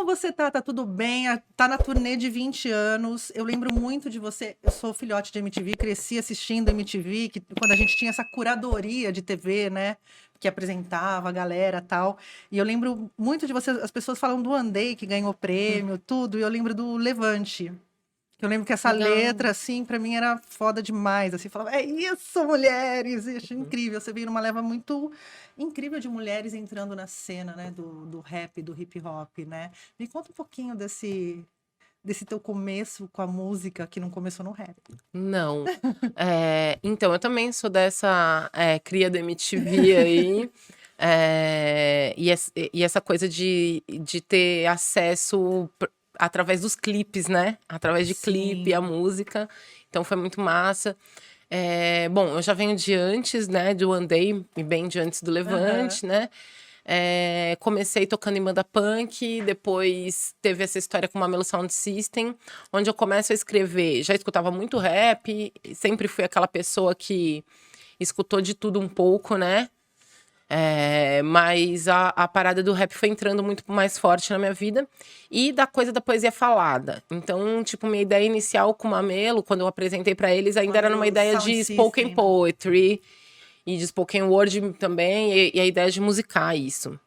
você tá? Tá tudo bem? Tá na turnê de 20 anos. Eu lembro muito de você. Eu sou filhote de MTV, cresci assistindo MTV, quando a gente tinha essa curadoria de TV, né? Que apresentava a galera e tal. E eu lembro muito de você. As pessoas falam do Andei, que ganhou prêmio, tudo. E eu lembro do Levante. Eu lembro que essa Legal. letra, assim, pra mim era foda demais. Assim, falava, é isso, mulheres! E achei incrível. Você veio numa leva muito incrível de mulheres entrando na cena, né? Do rap, do hip hop, né? Me conta um pouquinho desse teu começo com a música, que não começou no rap. Não. Então, eu também sou dessa cria da MTV aí. E essa coisa de ter acesso através dos clipes, né? Através de clipe, a Sim. música. Então foi muito massa. Bom, eu já venho de antes, né? Do One Day, e bem de antes do Aham. Levante, né? Comecei tocando em banda punk, depois teve essa história com o Mamelo Sound System, onde eu começo a escrever. Já escutava muito rap, sempre fui aquela pessoa que escutou de tudo um pouco, né? Mas a parada do rap foi entrando muito mais forte na minha vida. E da coisa da poesia falada. Então, tipo, minha ideia inicial com o Mamelo, quando eu apresentei pra eles, ainda era numa Mamelo ideia Sound de spoken System, né? poetry e de spoken word também, e a ideia de musicar isso.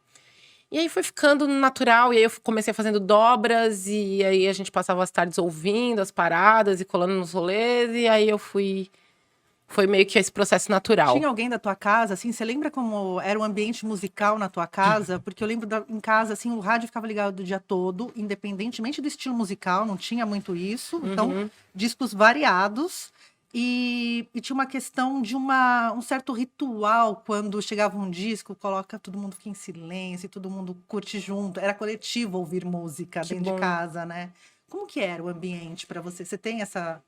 E aí foi ficando natural, e aí eu comecei fazendo dobras, e aí a gente passava as tardes ouvindo as paradas e colando nos rolês, e aí eu fui. Foi meio que esse processo natural. Tinha alguém da tua casa, assim, você lembra como era o ambiente musical na tua casa? Porque eu lembro em casa, assim, o rádio ficava ligado o dia todo, independentemente do estilo musical, não tinha muito isso. Então, Uhum. discos variados. E tinha uma questão de um certo ritual quando chegava um disco, coloca, todo mundo fica em silêncio, e todo mundo curte junto. Era coletivo ouvir música Que dentro de bom. casa, né? Como que era o ambiente para você? Você tem essa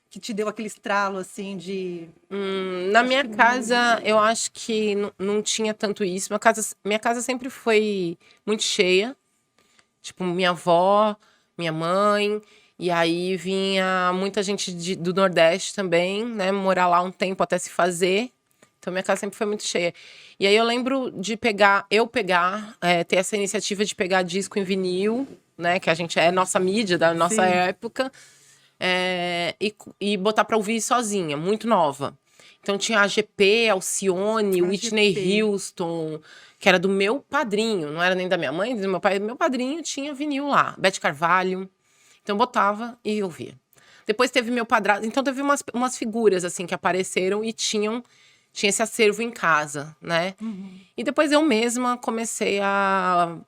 que te deu aquele estralo assim de Na acho minha que casa, eu acho que não tinha tanto isso. Minha casa sempre foi muito cheia. Tipo, minha avó, minha mãe. E aí vinha muita gente do Nordeste também, né? Morar lá um tempo até se fazer. Então, minha casa sempre foi muito cheia. E aí eu lembro de ter essa iniciativa de pegar disco em vinil, né? Que a gente é nossa mídia da nossa sim, época. E botar pra ouvir sozinha, muito nova. Então tinha a GP, Alcione, a Whitney GP. Houston, que era do meu padrinho, não era nem da minha mãe, do meu pai. Meu padrinho tinha vinil lá, Beth Carvalho. Então eu botava e ouvia. Depois teve meu padrasto. Então teve umas figuras assim que apareceram e tinha esse acervo em casa, né? Uhum. E depois eu mesma comecei a,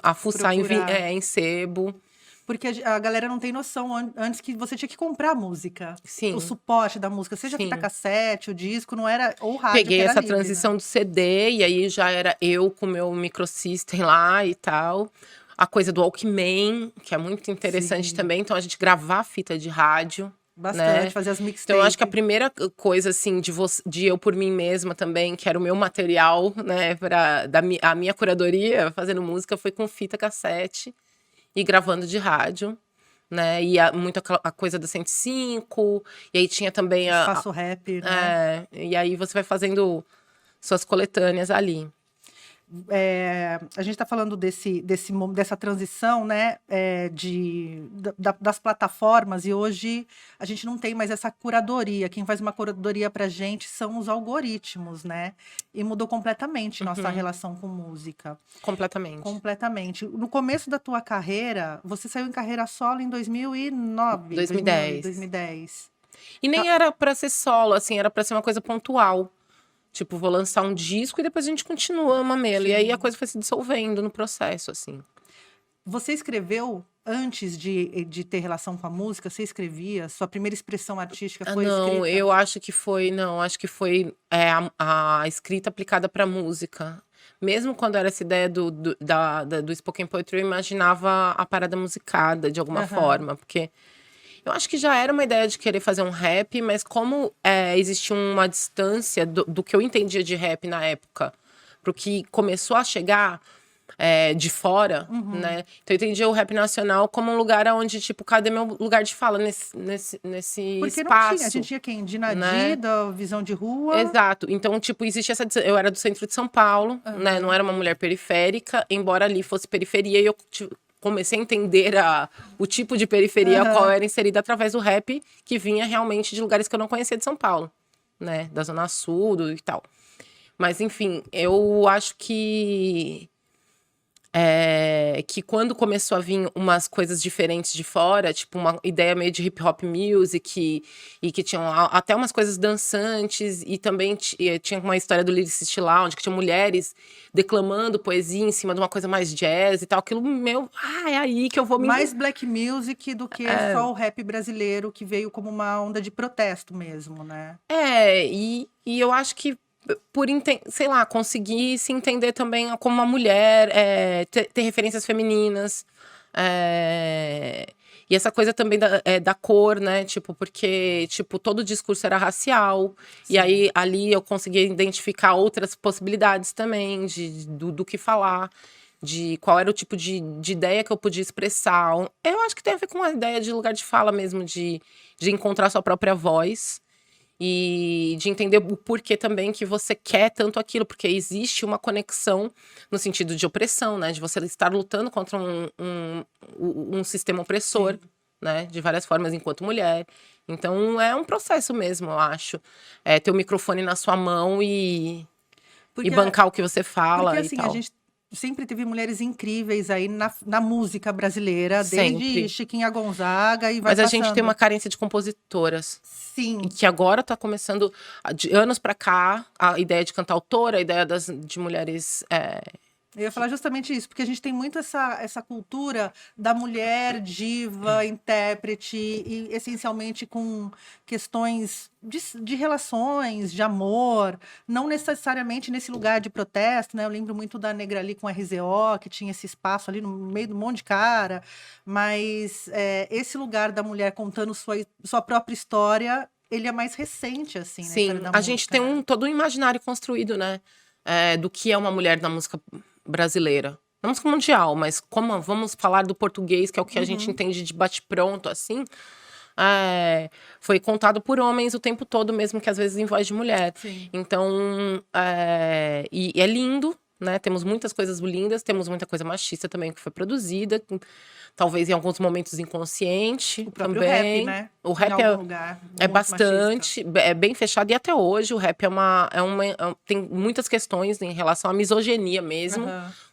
a fuçar Procurar. em sebo. Porque a galera não tem noção antes que você tinha que comprar a música. O Sim, suporte da música, seja fita sim. cassete, o disco, não era. Ou o rádio que Peguei era essa livre, né? transição do CD e aí já era eu com o meu microsystem lá e tal. A coisa do Walkman, que é muito interessante Sim. também. Então, a gente gravar fita de rádio, Bastante, né? fazer as Então, eu acho que a mixtape. primeira coisa, assim, de eu por mim mesma também, que era o meu material, né, a minha curadoria fazendo música, foi com fita cassete e gravando de rádio, né? E muito a coisa da 105, e aí tinha também Espaço rap, né? e aí você vai fazendo suas coletâneas ali. A gente está falando dessa transição, né, das plataformas, e hoje a gente não tem mais essa curadoria. Quem faz uma curadoria para a gente são os algoritmos, né? E mudou completamente nossa Uhum, relação com música. completamente. Completamente. No começo da tua carreira, você saiu em carreira solo em 2009, 2010. 2010. E nem Tá. era pra ser solo, assim, era pra ser uma coisa pontual. Tipo, vou lançar um disco e depois a gente continua Mamelo. E aí a Sim. coisa foi se dissolvendo no processo, assim. Você escreveu antes de ter relação com a música? Você escrevia? Sua primeira expressão artística Ah, foi não, escrita? eu acho que foi, não, acho que foi a escrita aplicada pra música. Mesmo quando era essa ideia do spoken poetry, eu imaginava a parada musicada de alguma Aham. forma, porque eu acho que já era uma ideia de querer fazer um rap, mas como existia uma distância do que eu entendia de rap na época pro que começou a chegar, de fora, né? Então eu entendi o rap nacional como um lugar onde, tipo, cadê meu lugar de fala nesse Porque não espaço? tinha, a gente tinha quem? Dinadi, né? da Visão de Rua. Exato. Então, tipo, existe essa. Eu era do centro de São Paulo, né? Não era uma mulher periférica, embora ali fosse periferia, e eu comecei a entender o tipo de periferia a qual era inserida através do rap, que vinha realmente de lugares que eu não conhecia de São Paulo, né? Da Zona Sul e tal. Mas, enfim, eu acho que quando começou a vir umas coisas diferentes de fora, tipo uma ideia meio de hip hop music, e que tinham até umas coisas dançantes, e também tinha uma história do Lyricist Lounge, que tinha mulheres declamando poesia em cima de uma coisa mais jazz e tal, aquilo é aí que eu vou me... Mais black music do que só o rap brasileiro, que veio como uma onda de protesto mesmo, né? E eu acho que sei lá, conseguir se entender também como uma mulher, ter referências femininas, e essa coisa também da cor, né, tipo, porque, tipo, todo o discurso era racial, e aí ali eu conseguia identificar outras possibilidades também do que falar, de qual era o tipo de ideia que eu podia expressar. Eu acho que tem a ver com a ideia de lugar de fala mesmo, de encontrar sua própria voz, e de entender o porquê também que você quer tanto aquilo, porque existe uma conexão no sentido de opressão, né? De você estar lutando contra um sistema opressor, né? De várias formas enquanto mulher. Então é um processo mesmo, eu acho. Ter o microfone na sua mão e bancar o que você fala. Porque e assim, tal. a gente sempre teve mulheres incríveis aí na música brasileira, desde Sempre. Chiquinha Gonzaga e vai Mas a passando. gente tem uma carência de compositoras. Sim. E que agora tá começando, de anos pra cá, a ideia de cantautora, a ideia de mulheres... Eu ia falar justamente isso, porque a gente tem muito essa cultura da mulher diva, intérprete, e essencialmente com questões de relações, de amor, não necessariamente nesse lugar de protesto, né? Eu lembro muito da Negra ali com a RZO, que tinha esse espaço ali no meio de um monte de cara, mas esse lugar da mulher contando sua própria história, ele é mais recente, assim, na história da música. A gente tem todo um imaginário construído, né? Do que é uma mulher na música brasileira. Na música mundial, mas como vamos falar do português, que é o que a gente entende de bate-pronto, assim, foi contado por homens o tempo todo, mesmo que às vezes em voz de mulher. Sim. Então, e é lindo, né? Temos muitas coisas lindas, temos muita coisa machista também que foi produzida, talvez em alguns momentos inconsciente. O próprio também. rap, né? O rap em algum lugar, muito bastante, machista. é bem fechado, e até hoje o rap tem muitas questões em relação à misoginia mesmo,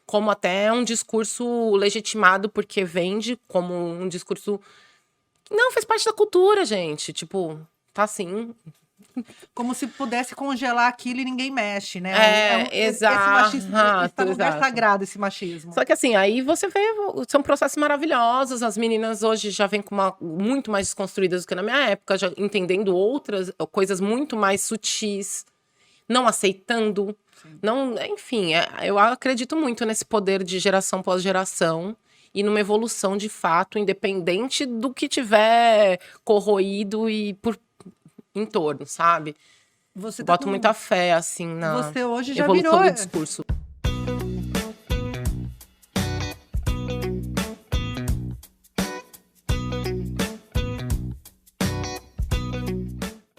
como até um discurso legitimado porque vende como um discurso que não faz parte da cultura, gente, tipo, tá assim. Como se pudesse congelar aquilo e ninguém mexe, né? Exato. Esse machismo está no lugar exato. sagrado, esse machismo. Só que assim, aí você vê, são processos maravilhosos, as meninas hoje já vêm com muito mais desconstruídas do que na minha época, já entendendo outras coisas muito mais sutis, não aceitando, não, enfim, eu acredito muito nesse poder de geração pós geração e numa evolução de fato, independente do que tiver corroído e em torno, sabe? Você Boto muita fé, assim, na Você hoje já evolução virou do discurso.